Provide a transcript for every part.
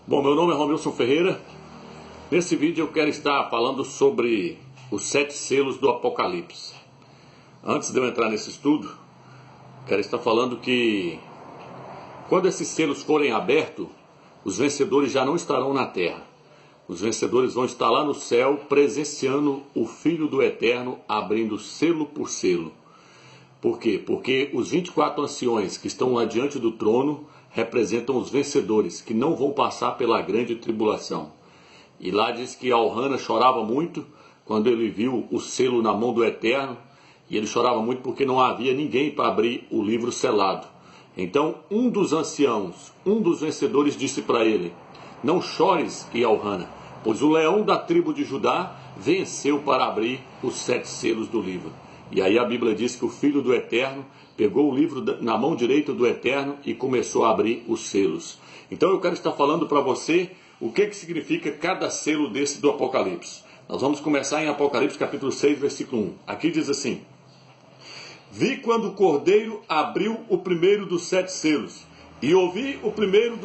Bom, meu nome é Romilson Ferreira. Nesse vídeo eu quero estar falando sobre os 7 selos do Apocalipse. Antes de eu entrar nesse estudo, quero estar falando que quando esses selos forem abertos, os vencedores já não estarão na terra. Os vencedores vão estar lá no céu presenciando o Filho do Eterno abrindo selo por selo. Por quê? Porque os 24 anciões que estão lá diante do trono representam os vencedores, que não vão passar pela grande tribulação. E lá diz que Elrana chorava muito quando ele viu o selo na mão do Eterno, e ele chorava muito porque não havia ninguém para abrir o livro selado. Então um dos anciãos, um dos vencedores disse para ele: não chores, Elrana, pois o leão da tribo de Judá venceu para abrir os 7 selos do livro. E aí a Bíblia diz que o Filho do Eterno pegou o livro na mão direita do Eterno e começou a abrir os selos. Então eu quero estar falando para você o que significa cada selo desse do Apocalipse. Nós vamos começar em Apocalipse capítulo 6, versículo 1. Aqui diz assim: vi quando o Cordeiro abriu o primeiro dos 7 selos, e ouvi o primeiro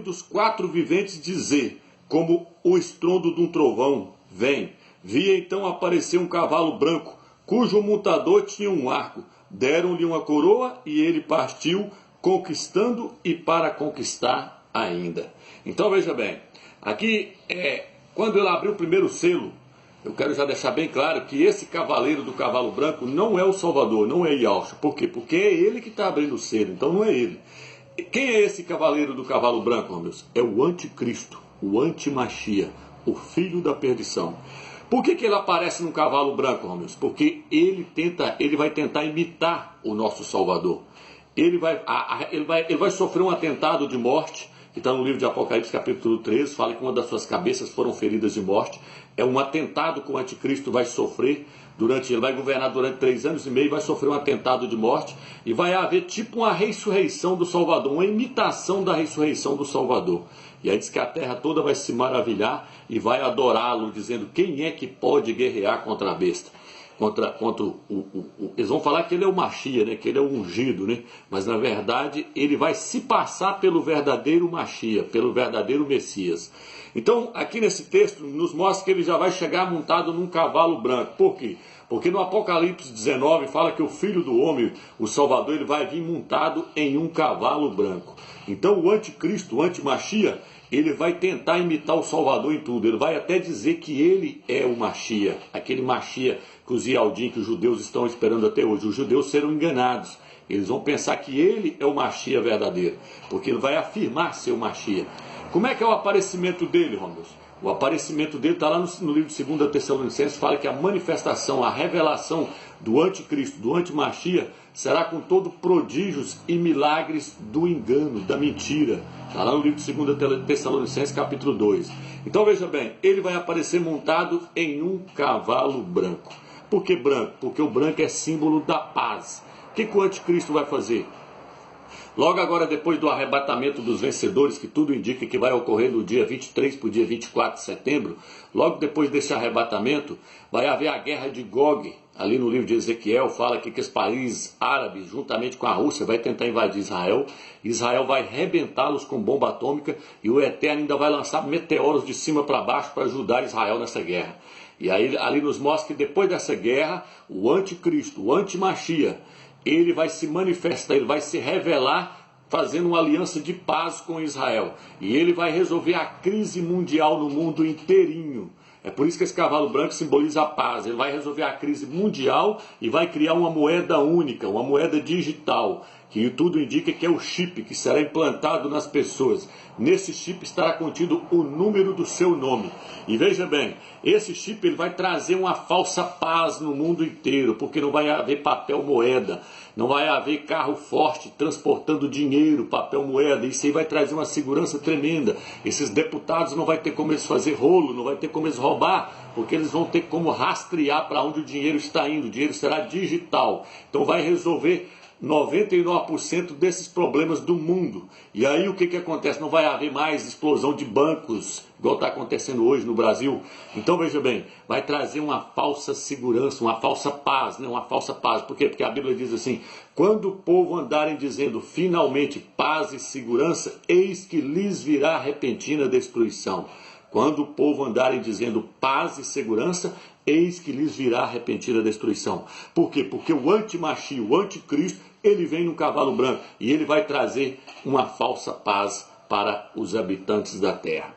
dos 4 viventes dizer, como o estrondo de um trovão: vem. Vi então aparecer um cavalo branco, cujo montador tinha um arco. Deram-lhe uma coroa e ele partiu, conquistando e para conquistar ainda. Então veja bem, aqui quando ele abriu o primeiro selo, eu quero já deixar bem claro que esse cavaleiro do cavalo branco não é o Salvador, não é Yahshua. Por quê? Porque é ele que está abrindo o selo, então não é ele. Quem é esse cavaleiro do cavalo branco, meus? É o anticristo, o antimachia, o filho da perdição. Por que ele aparece num cavalo branco, Romilson? Porque ele vai tentar imitar o nosso Salvador. Ele vai sofrer um atentado de morte, que está no livro de Apocalipse capítulo 13, fala que uma das suas cabeças foram feridas de morte. É um atentado que o anticristo vai sofrer, ele vai governar durante 3 anos e meio, vai sofrer um atentado de morte, e vai haver tipo uma ressurreição do Salvador, uma imitação da ressurreição do Salvador. E aí diz que a terra toda vai se maravilhar e vai adorá-lo, dizendo: quem é que pode guerrear contra a besta? Eles vão falar que ele é o Machia, né? Que ele é o ungido, né? Mas na verdade ele vai se passar pelo verdadeiro Machia, pelo verdadeiro Messias. Então aqui nesse texto nos mostra que ele já vai chegar montado num cavalo branco. Por quê? Porque no Apocalipse 19 fala que o Filho do Homem, o Salvador, ele vai vir montado em um cavalo branco. Então o anticristo, o antimachia, ele vai tentar imitar o Salvador em tudo. Ele vai até dizer que ele é o Machia, aquele Machia que os Yaldim, que os judeus estão esperando até hoje. Os judeus serão enganados. Eles vão pensar que ele é o Machia verdadeiro, porque ele vai afirmar ser o Machia. Como é que é o aparecimento dele, Romilson? O aparecimento dele está lá no livro de 2 Tessalonicenses, fala que a manifestação, a revelação do anticristo, do antimachia, será com todo prodígios e milagres do engano, da mentira. Está lá no livro de 2 Tessalonicenses, capítulo 2. Então veja bem, ele vai aparecer montado em um cavalo branco. Por que branco? Porque o branco é símbolo da paz. O que o anticristo vai fazer? Logo agora, depois do arrebatamento dos vencedores, que tudo indica que vai ocorrer do dia 23 para o dia 24 de setembro, logo depois desse arrebatamento, vai haver a guerra de Gog. Ali no livro de Ezequiel fala que os países árabes, juntamente com a Rússia, vai tentar invadir Israel. Israel vai arrebentá-los com bomba atômica e o Eterno ainda vai lançar meteoros de cima para baixo para ajudar Israel nessa guerra. E aí ali nos mostra que depois dessa guerra, o anticristo, o antimachia, ele vai se manifestar, ele vai se revelar fazendo uma aliança de paz com Israel. E ele vai resolver a crise mundial no mundo inteirinho. É por isso que esse cavalo branco simboliza a paz. Ele vai resolver a crise mundial e vai criar uma moeda única, uma moeda digital, que tudo indica que é o chip que será implantado nas pessoas. Nesse chip estará contido o número do seu nome. E veja bem, esse chip ele vai trazer uma falsa paz no mundo inteiro, porque não vai haver papel moeda, não vai haver carro forte transportando dinheiro, papel moeda. Isso aí vai trazer uma segurança tremenda. Esses deputados não vai ter como eles fazer rolo, não vai ter como eles roubar, porque eles vão ter como rastrear para onde o dinheiro está indo. O dinheiro será digital. Então vai resolver 99% desses problemas do mundo. E aí o que acontece? Não vai haver mais explosão de bancos, igual está acontecendo hoje no Brasil. Então veja bem, vai trazer uma falsa segurança, uma falsa paz, né? Uma falsa paz. Por quê? Porque a Bíblia diz assim: quando o povo andarem dizendo finalmente paz e segurança, eis que lhes virá repentina destruição. Quando o povo andarem dizendo paz e segurança, eis que lhes virá repentina destruição. Por quê? Porque o anti-Machia, o anticristo, ele vem no cavalo branco e ele vai trazer uma falsa paz para os habitantes da terra.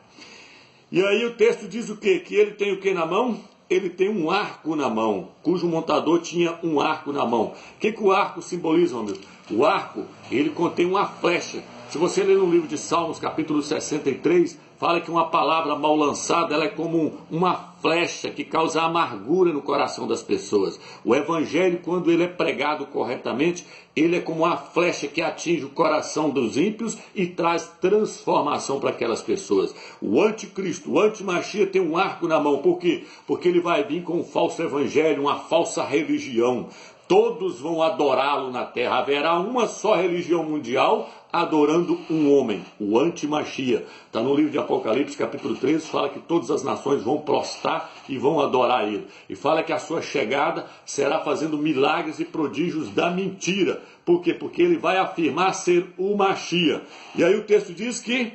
E aí o texto diz o quê? Que ele tem o que na mão? Ele tem um arco na mão, cujo montador tinha um arco na mão. O que o arco simboliza, meu Deus? O arco, ele contém uma flecha. Se você ler no livro de Salmos, capítulo 63, fala que uma palavra mal lançada, ela é como uma flecha que causa amargura no coração das pessoas. O evangelho, quando ele é pregado corretamente, ele é como uma flecha que atinge o coração dos ímpios e traz transformação para aquelas pessoas. O anticristo, o antimachia tem um arco na mão. Por quê? Porque ele vai vir com um falso evangelho, uma falsa religião. Todos vão adorá-lo na terra. Haverá uma só religião mundial adorando um homem, o antimachia. Está no livro de Apocalipse, capítulo 13, fala que todas as nações vão prostrar e vão adorar ele. E fala que a sua chegada será fazendo milagres e prodígios da mentira. Por quê? Porque ele vai afirmar ser o Machia. E aí o texto diz que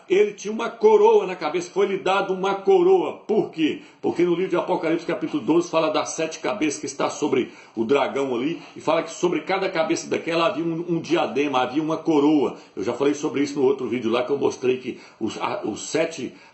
ele tinha uma coroa na cabeça, foi-lhe dado uma coroa. Por quê? Porque no livro de Apocalipse, capítulo 12, fala das 7 cabeças que está sobre o dragão ali, e fala que sobre cada cabeça daquela havia um diadema, havia uma coroa. Eu já falei sobre isso no outro vídeo lá, que eu mostrei que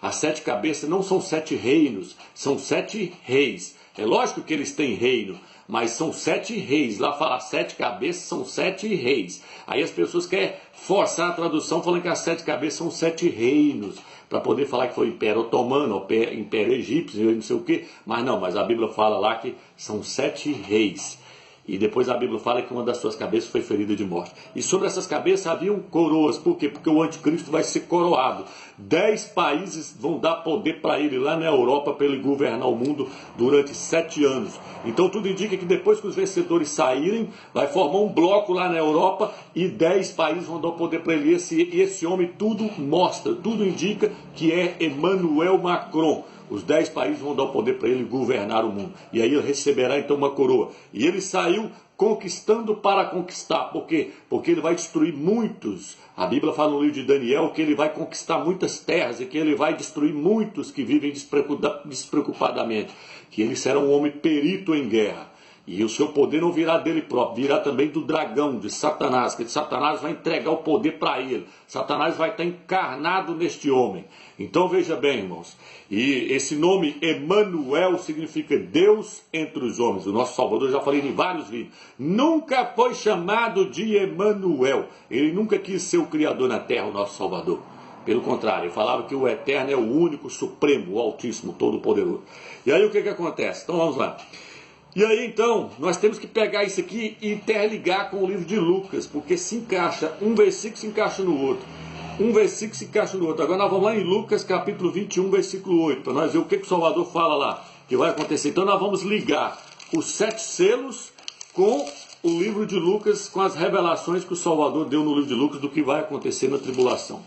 as 7 cabeças não são 7 reinos, são 7 reis. É lógico que eles têm reino, mas são 7 reis. Lá fala 7 cabeças, são 7 reis. Aí as pessoas querem forçar a tradução falando que as 7 cabeças são 7 reinos, para poder falar que foi o Império Otomano, o Império Egípcio, não sei o quê. Mas não, mas a Bíblia fala lá que são 7 reis. E depois a Bíblia fala que uma das suas cabeças foi ferida de morte. E sobre essas cabeças haviam coroas. Por quê? Porque o anticristo vai ser coroado. 10 países vão dar poder para ele lá na Europa, para ele governar o mundo durante 7 anos. Então tudo indica que depois que os vencedores saírem, vai formar um bloco lá na Europa e 10 países vão dar poder para ele. E esse homem tudo mostra, tudo indica que é Emmanuel Macron. Os 10 países vão dar o poder para ele governar o mundo. E aí ele receberá então uma coroa. E ele saiu conquistando para conquistar. Por quê? Porque ele vai destruir muitos. A Bíblia fala no livro de Daniel que ele vai conquistar muitas terras e que ele vai destruir muitos que vivem despreocupadamente. Que ele será um homem perito em guerra. E o seu poder não virá dele próprio, virá também do dragão, de Satanás, que Satanás vai entregar o poder para ele. Satanás vai estar encarnado neste homem. Então veja bem, irmãos, e esse nome Emmanuel significa Deus entre os homens. O nosso Salvador, já falei em vários vídeos, nunca foi chamado de Emmanuel. Ele nunca quis ser o Criador na terra, o nosso Salvador. Pelo contrário, ele falava que o Eterno é o único, supremo, o Altíssimo, Todo-Poderoso. E aí o que acontece? Então vamos lá. E aí então, nós temos que pegar isso aqui e interligar com o livro de Lucas, porque se encaixa, um versículo se encaixa no outro. Um versículo se encaixa no outro. Agora nós vamos lá em Lucas capítulo 21, versículo 8, para nós ver o que o Salvador fala lá, que vai acontecer. Então nós vamos ligar os 7 selos com o livro de Lucas, com as revelações que o Salvador deu no livro de Lucas do que vai acontecer na tribulação.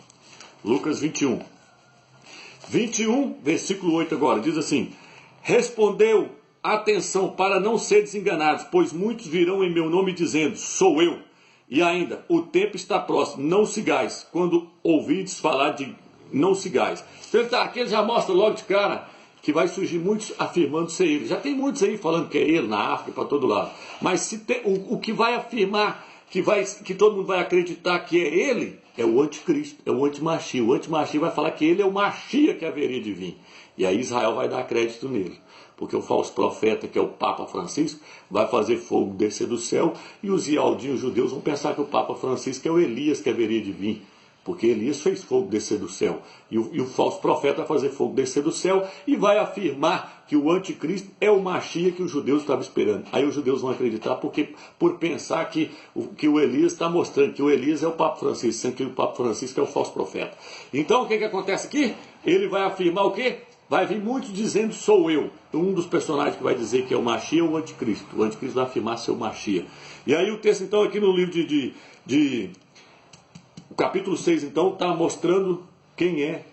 Lucas 21. 21, versículo 8 agora, diz assim: respondeu, atenção, para não seres enganados, pois muitos virão em meu nome dizendo, sou eu. E ainda, o tempo está próximo, não sigais. Quando ouvides falar de não sigais. Então aqui ele já mostra logo de cara que vai surgir muitos afirmando ser ele. Já tem muitos aí falando que é ele, na África, para todo lado. Mas se tem, o que vai afirmar, que todo mundo vai acreditar que é ele, é o anticristo, é o antimachia. O antimachia vai falar que ele é o Machia que haveria de vir. E aí Israel vai dar crédito nele. Porque o falso profeta, que é o Papa Francisco, vai fazer fogo descer do céu, e os ialdinhos judeus vão pensar que o Papa Francisco é o Elias que haveria de vir, porque Elias fez fogo descer do céu, e o falso profeta vai fazer fogo descer do céu, e vai afirmar que o anticristo é o Machia que os judeus estavam esperando. Aí os judeus vão acreditar por pensar que o Elias está mostrando que o Elias é o Papa Francisco, sendo que o Papa Francisco é o falso profeta. Então o que acontece aqui? Ele vai afirmar o quê? vai vir muitos dizendo sou eu. Um dos personagens que vai dizer que é o Mashiach é o anticristo. O anticristo vai afirmar ser o Mashiach. E aí o texto então aqui no livro o capítulo 6 então está mostrando quem é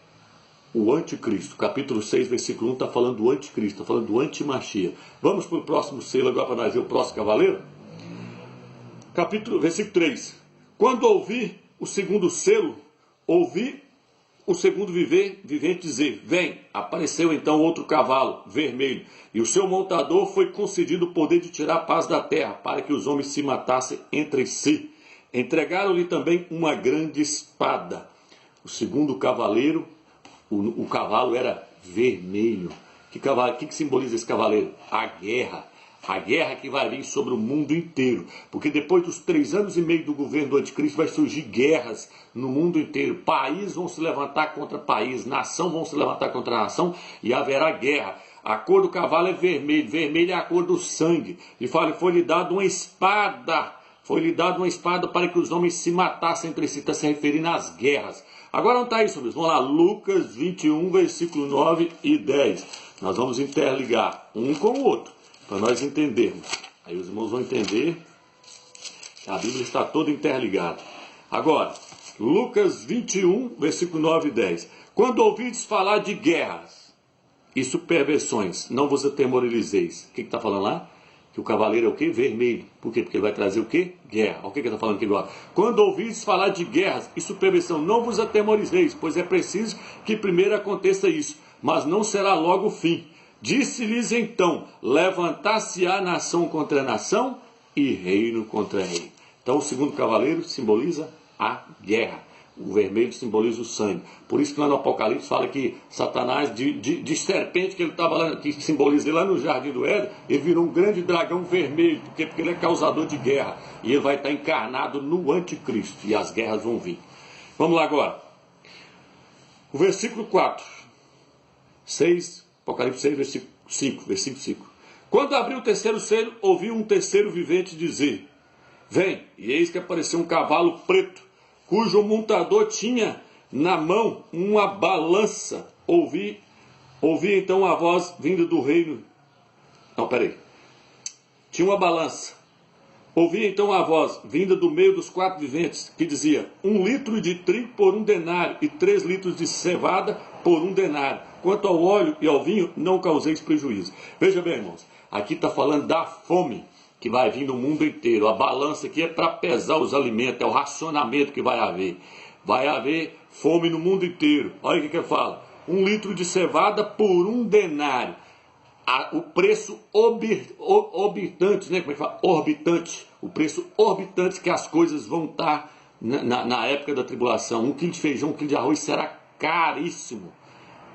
o anticristo. Capítulo 6, versículo 1 está falando do anticristo, está falando do anti-Mashiach. Vamos para o próximo selo agora para nós ver o próximo cavaleiro. Versículo 3. Quando ouvi o segundo selo, ouvi o segundo vivente dizer, vem. Apareceu então outro cavalo, vermelho, e o seu montador foi concedido o poder de tirar a paz da terra, para que os homens se matassem entre si. Entregaram-lhe também uma grande espada. O segundo cavaleiro, o cavalo era vermelho. Que simboliza esse cavaleiro? A guerra. A guerra que vai vir sobre o mundo inteiro. Porque depois dos 3 anos e meio do governo do anticristo vai surgir guerras no mundo inteiro. Países vão se levantar contra país, nação vão se levantar contra nação e haverá guerra. A cor do cavalo é vermelho, vermelho é a cor do sangue. E foi-lhe dado uma espada. Foi-lhe dado uma espada para que os homens se matassem entre si. Está se referindo às guerras. Agora não está isso, meus. Vamos lá, Lucas 21, versículo 9 e 10. Nós vamos interligar um com o outro, para nós entendermos. Aí os irmãos vão entender que a Bíblia está toda interligada. Agora, Lucas 21, versículo 9 e 10. Quando ouvides falar de guerras e superversões, não vos atemorizeis. O que está falando lá? Que o cavaleiro é o quê? Vermelho. Por quê? Porque ele vai trazer o quê? Guerra. Olha o que ele está falando aqui agora. Quando ouvides falar de guerras e superversão, não vos atemorizeis, pois é preciso que primeiro aconteça isso, mas não será logo o fim. Disse-lhes então, levantar-se-á nação contra nação e reino contra reino. Então o segundo cavaleiro simboliza a guerra. O vermelho simboliza o sangue. Por isso que lá no Apocalipse fala que Satanás, de serpente que ele estava lá, que simboliza lá no Jardim do Éden, ele virou um grande dragão vermelho. Por quê? Porque ele é causador de guerra. E ele vai estar encarnado no anticristo. E as guerras vão vir. Vamos lá agora. O versículo 4. 6, Apocalipse 6, versículo 5. Quando abriu o terceiro selo, ouvi um terceiro vivente dizer, vem, e eis que apareceu um cavalo preto, cujo montador tinha na mão uma balança. Ouvi então a voz vinda do reino. Não, peraí. Tinha uma balança. Ouvi então a voz vinda do meio dos 4 viventes, que dizia, 1 litro de trigo por 1 denário, e 3 litros de cevada por 1 denário. Quanto ao óleo e ao vinho, não causeis prejuízo. Veja bem, irmãos, aqui está falando da fome que vai vir no mundo inteiro. A balança aqui é para pesar os alimentos, é o racionamento que vai haver. Vai haver fome no mundo inteiro. Olha o que fala. 1 litro de cevada por 1 denário. O preço orbitante, né? Como é que fala? Orbitante. O preço orbitante que as coisas vão estar na época da tribulação. 1 quilo de feijão, 1 quilo de arroz será caríssimo.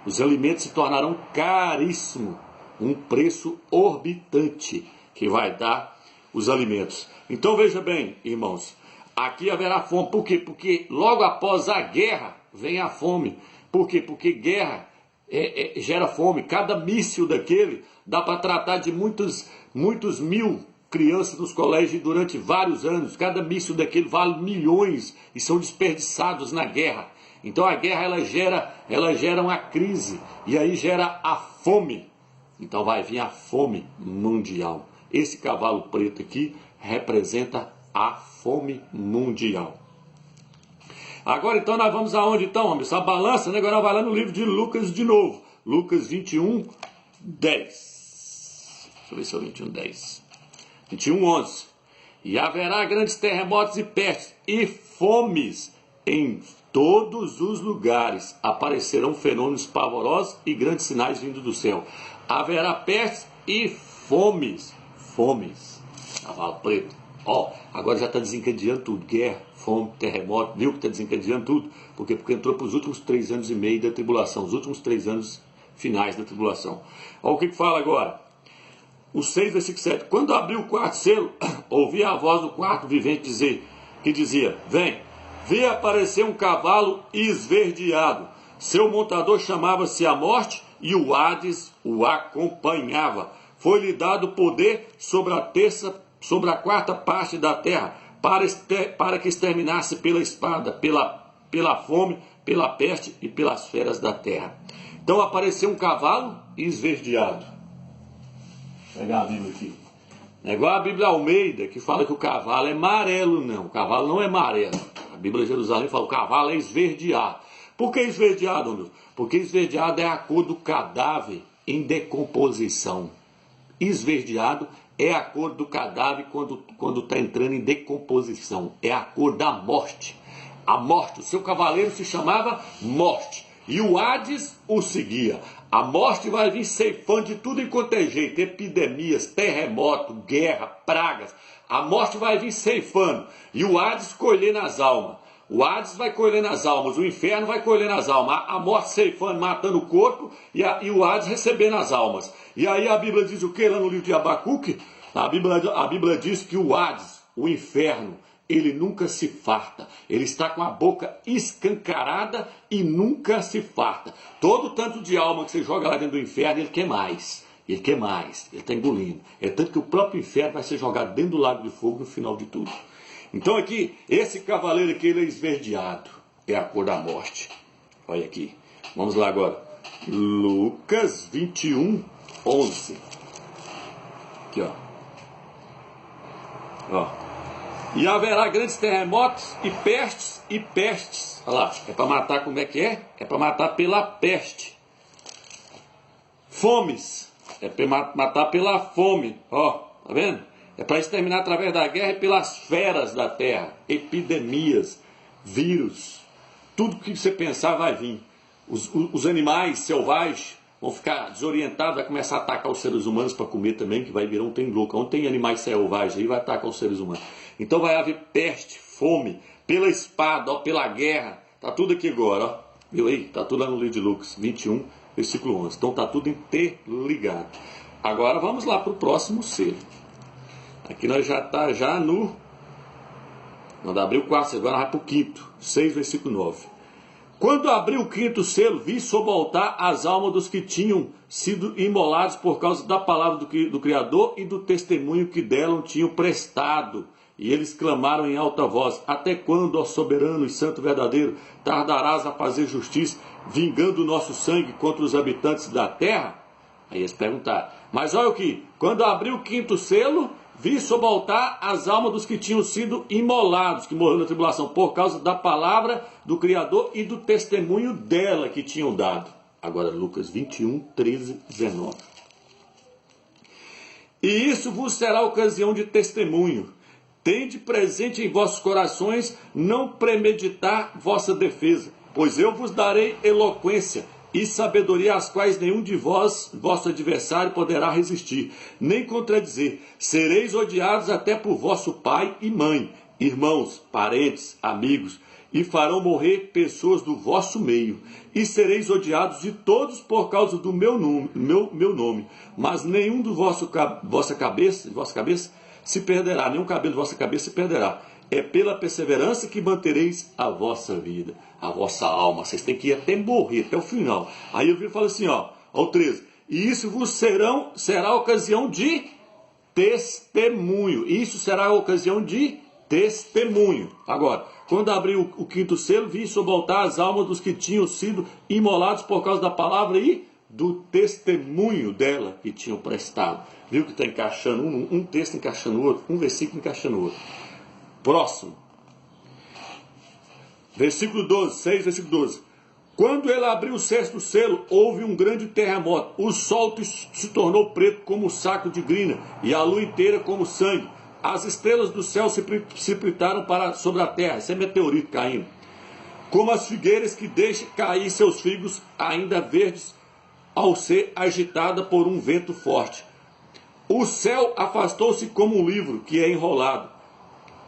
Os alimentos se tornarão caríssimos. Um preço orbitante que vai dar os alimentos. Então veja bem, irmãos, aqui haverá fome. Por quê? Porque logo após a guerra vem a fome. Por quê? Porque guerra gera fome. Cada míssil daquele dá para tratar de muitos mil crianças nos colégios durante vários anos. Cada míssil daquele vale milhões e são desperdiçados na guerra. Então a guerra ela gera uma crise e aí gera a fome. Então vai vir a fome mundial. Esse cavalo preto aqui representa a fome mundial. Agora então nós vamos aonde então, homem? Essa balança, né? Agora vai lá no livro de Lucas de novo. Lucas 21, 10. Deixa eu ver se é o 21, 10. 21, 11. E haverá grandes terremotos e pestes e fomes em todos os lugares. Aparecerão fenômenos pavorosos e grandes sinais vindos do céu. Haverá pestes e fomes. Fomes. Cavalo preto. Ó, agora já está desencadeando tudo. Guerra, fome, terremoto. Viu que está desencadeando tudo? Porque entrou para os últimos 3 anos e meio da tribulação. Os últimos 3 anos finais da tribulação. Olha o que fala agora. O 6, versículo 7. Quando abriu o 4º selo, ouvi a voz do 4º vivente que dizia, vem, vi aparecer um cavalo esverdeado. Seu montador chamava-se a morte e o Hades o acompanhava. Foi-lhe dado poder sobre a 4ª parte da terra, para que exterminasse pela espada, pela pela fome, pela peste e pelas feras da terra. Então apareceu um cavalo esverdeado. Vou pegar a Bíblia aqui. Não é igual a Bíblia Almeida, que fala que o cavalo é amarelo, não. O cavalo não é amarelo. A Bíblia de Jerusalém fala que o cavalo é esverdeado. Por que esverdeado, meu Deus? Porque esverdeado é a cor do cadáver em decomposição. Esverdeado é a cor do cadáver quando está entrando em decomposição. É a cor da morte. A morte. O seu cavaleiro se chamava Morte. E o Hades o seguia. A morte vai vir ceifando de tudo enquanto é jeito. Epidemias, terremoto, guerra, pragas. A morte vai vir ceifando. E o Hades colhendo as almas. O Hades vai colhendo as almas. O inferno vai colhendo as almas. A morte ceifando, matando o corpo. E o Hades recebendo as almas. E aí a Bíblia diz o que lá no livro de Abacuque? A Bíblia diz que o Hades, o inferno, ele nunca se farta. Ele está com a boca escancarada e nunca se farta. Todo tanto de alma que você joga lá dentro do inferno, ele quer mais. Ele quer mais. Ele está engolindo. É tanto que o próprio inferno vai ser jogado dentro do lago de fogo no final de tudo. Então aqui, esse cavaleiro aqui, ele é esverdeado. É a cor da morte. Olha aqui. Vamos lá agora. Lucas 21, 11. Aqui, ó. Ó. E haverá grandes terremotos e pestes. Olha lá, é para matar como é que é? É para matar pela peste. Fomes, é para matar pela fome. Ó, tá vendo? É para exterminar através da guerra e pelas feras da terra. Epidemias, vírus, tudo que você pensar vai vir. Os animais selvagens vão ficar desorientados, vai começar a atacar os seres humanos para comer também, que vai virar um trem louco. Onde tem animais selvagens aí, vai atacar os seres humanos. Então vai haver peste, fome, pela espada, ó, pela guerra. Tá tudo aqui agora, ó. Viu aí? Tá tudo lá no livro de Lucas 21, versículo 11. Então tá tudo interligado. Agora vamos lá para o próximo selo. Aqui nós já tá no... Nós abriu o quarto, agora vai para o quinto. 6, versículo 9. Quando abriu o quinto selo, vi sobre o altar as almas dos que tinham sido imolados por causa da palavra do Criador e do testemunho que dela tinham prestado. E eles clamaram em alta voz: até quando, ó soberano e santo verdadeiro, tardarás a fazer justiça, vingando o nosso sangue contra os habitantes da terra? Aí eles perguntaram. Mas olha o que, quando abriu o quinto selo, vi sobre o altar as almas dos que tinham sido imolados, que morreram na tribulação, por causa da palavra do Criador e do testemunho dela que tinham dado. Agora Lucas 21, 13, 19. E isso vos será ocasião de testemunho. Tende presente em vossos corações não premeditar vossa defesa, pois eu vos darei eloquência e sabedoria às quais nenhum de vós, vosso adversário, poderá resistir, nem contradizer. Sereis odiados até por vosso pai e mãe, irmãos, parentes, amigos, e farão morrer pessoas do vosso meio, e sereis odiados de todos por causa do meu nome, mas nenhum do vossa cabeça se perderá, nenhum cabelo de vossa cabeça se perderá. É pela perseverança que mantereis a vossa vida, a vossa alma. Vocês têm que ir até morrer, até o final. Aí eu vi e falo assim, ó, ao 13. E isso vos será ocasião de testemunho. Isso será ocasião de testemunho. Agora, quando abriu o quinto selo, vi sobre o altar as almas dos que tinham sido imolados por causa da palavra e do testemunho dela que tinham prestado. Viu que está encaixando um texto encaixando o outro, um versículo encaixando o outro. Próximo. Versículo 12, 6, versículo 12. Quando ele abriu o sexto selo, houve um grande terremoto. O sol se tornou preto como um saco de grina, e a lua inteira como sangue. As estrelas do céu se precipitaram sobre a terra. Isso é meteorito caindo. Como as figueiras que deixam cair seus figos ainda verdes, ao ser agitada por um vento forte. O céu afastou-se como um livro que é enrolado.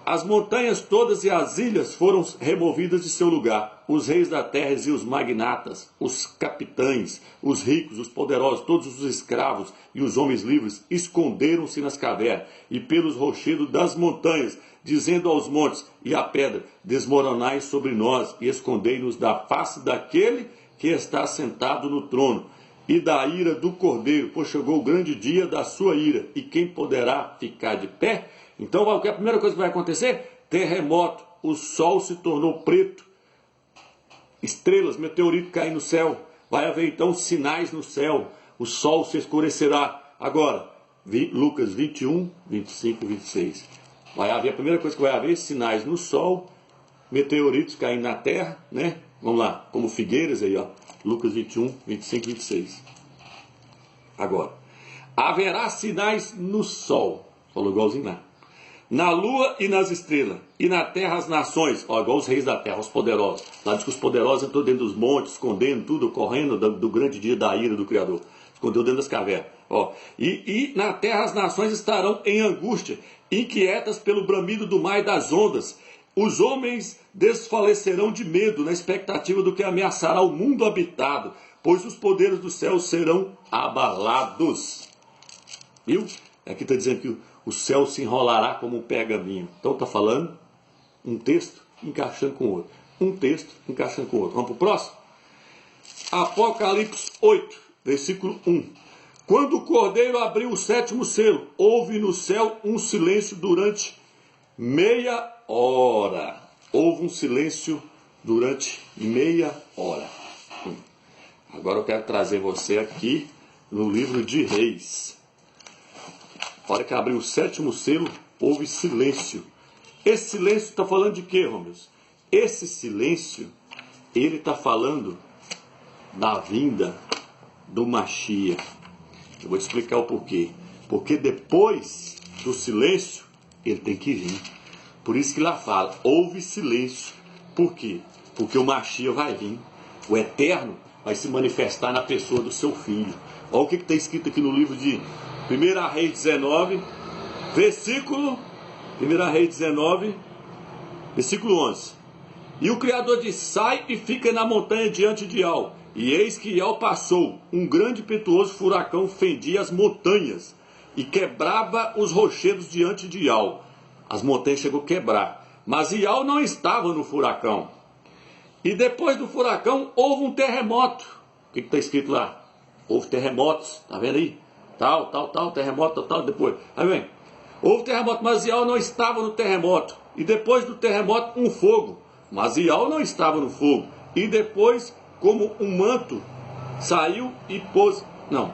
As montanhas todas e as ilhas foram removidas de seu lugar. Os reis da terra e os magnatas, os capitães, os ricos, os poderosos, todos os escravos e os homens livres esconderam-se nas cavernas e pelos rochedos das montanhas, dizendo aos montes e à pedra: desmoronai sobre nós e escondei-nos da face daquele que está sentado no trono e da ira do cordeiro, pois chegou o grande dia da sua ira, e quem poderá ficar de pé? Então, a primeira coisa que vai acontecer? Terremoto, o sol se tornou preto, estrelas, meteoritos caem no céu. Vai haver então sinais no céu. O sol se escurecerá. Agora, Lucas 21, 25 e 26. Vai haver, a primeira coisa que vai haver, sinais no sol, meteoritos caindo na terra, né? Vamos lá, como figueiras aí, ó. Lucas 21, 25 e 26. Agora, haverá sinais no sol. Falou igualzinho lá. Na lua e nas estrelas. E na terra as nações. Ó, igual os reis da terra, os poderosos. Lá diz que os poderosos estão dentro dos montes, escondendo tudo, correndo do grande dia da ira do Criador. Escondeu dentro das cavernas. Ó, e na terra as nações estarão em angústia, inquietas pelo bramido do mar e das ondas. Os homens desfalecerão de medo na expectativa do que ameaçará o mundo habitado, pois os poderes do céu serão abalados. Viu? Aqui está dizendo que o céu se enrolará como um pergaminho. Então está falando um texto encaixando com o outro. Um texto encaixando com o outro. Vamos para o próximo? Apocalipse 8, versículo 1. Quando o cordeiro abriu o sétimo selo, houve no céu um silêncio durante meia hora. Houve um silêncio durante meia hora. Agora eu quero trazer você aqui no livro de Reis. A hora que abriu o sétimo selo, houve silêncio. Esse silêncio está falando de quê, Romeus? Esse silêncio, ele está falando da vinda do Mashiach. Eu vou te explicar o porquê. Porque depois do silêncio, ele tem que vir. Por isso que lá fala, houve silêncio. Por quê? Porque o Mashiach vai vir. O Eterno vai se manifestar na pessoa do seu filho. Olha o que está escrito aqui no livro de 1 Reis 19, versículo 1 Reis 19, versículo 11. E o Criador disse, sai e fica na montanha diante de Ial. E eis que Ial passou, um grande impetuoso furacão fendia as montanhas e quebrava os rochedos diante de Ial. As montanhas chegou a quebrar, mas Ial não estava no furacão. E depois do furacão houve um terremoto. O que está escrito lá? Houve terremotos, tá vendo aí? Tal, terremoto, tal, depois. Aí vem, houve terremoto, mas Ial não estava no terremoto. E depois do terremoto, um fogo, mas Ial não estava no fogo. E depois, como um manto, saiu e pôs... Não.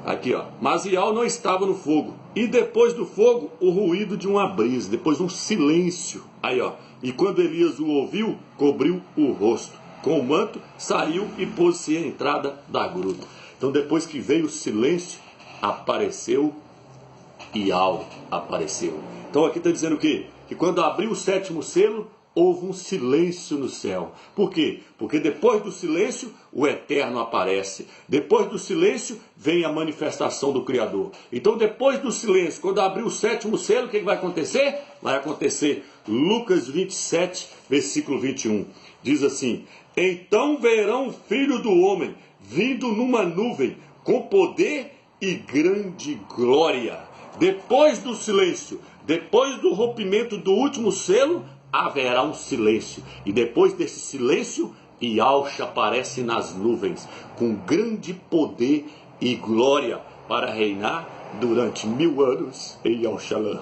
Aqui, ó. Mas Ial não estava no fogo. E depois do fogo, o ruído de uma brisa. Depois um silêncio. Aí, ó. E quando Elias o ouviu, cobriu o rosto. Com o manto, saiu e pôs-se à entrada da gruta. Então, depois que veio o silêncio, apareceu Ial. Apareceu. Então, aqui está dizendo o quê? Que quando abriu o sétimo selo, houve um silêncio no céu. Por quê? Porque depois do silêncio, o Eterno aparece. Depois do silêncio, vem a manifestação do Criador. Então, depois do silêncio, quando abriu o sétimo selo, o que vai acontecer? Vai acontecer Lucas 27, versículo 21. Diz assim, então verão o Filho do Homem vindo numa nuvem com poder e grande glória. Depois do silêncio, depois do rompimento do último selo, haverá um silêncio. E depois desse silêncio, Yahshua aparece nas nuvens, com grande poder e glória, para reinar durante 1000 anos em Yahushalã.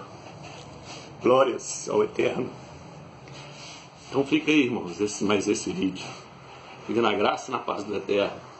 Glórias ao Eterno. Então fica aí, irmãos, mais esse vídeo. Fica na graça e na paz do Eterno.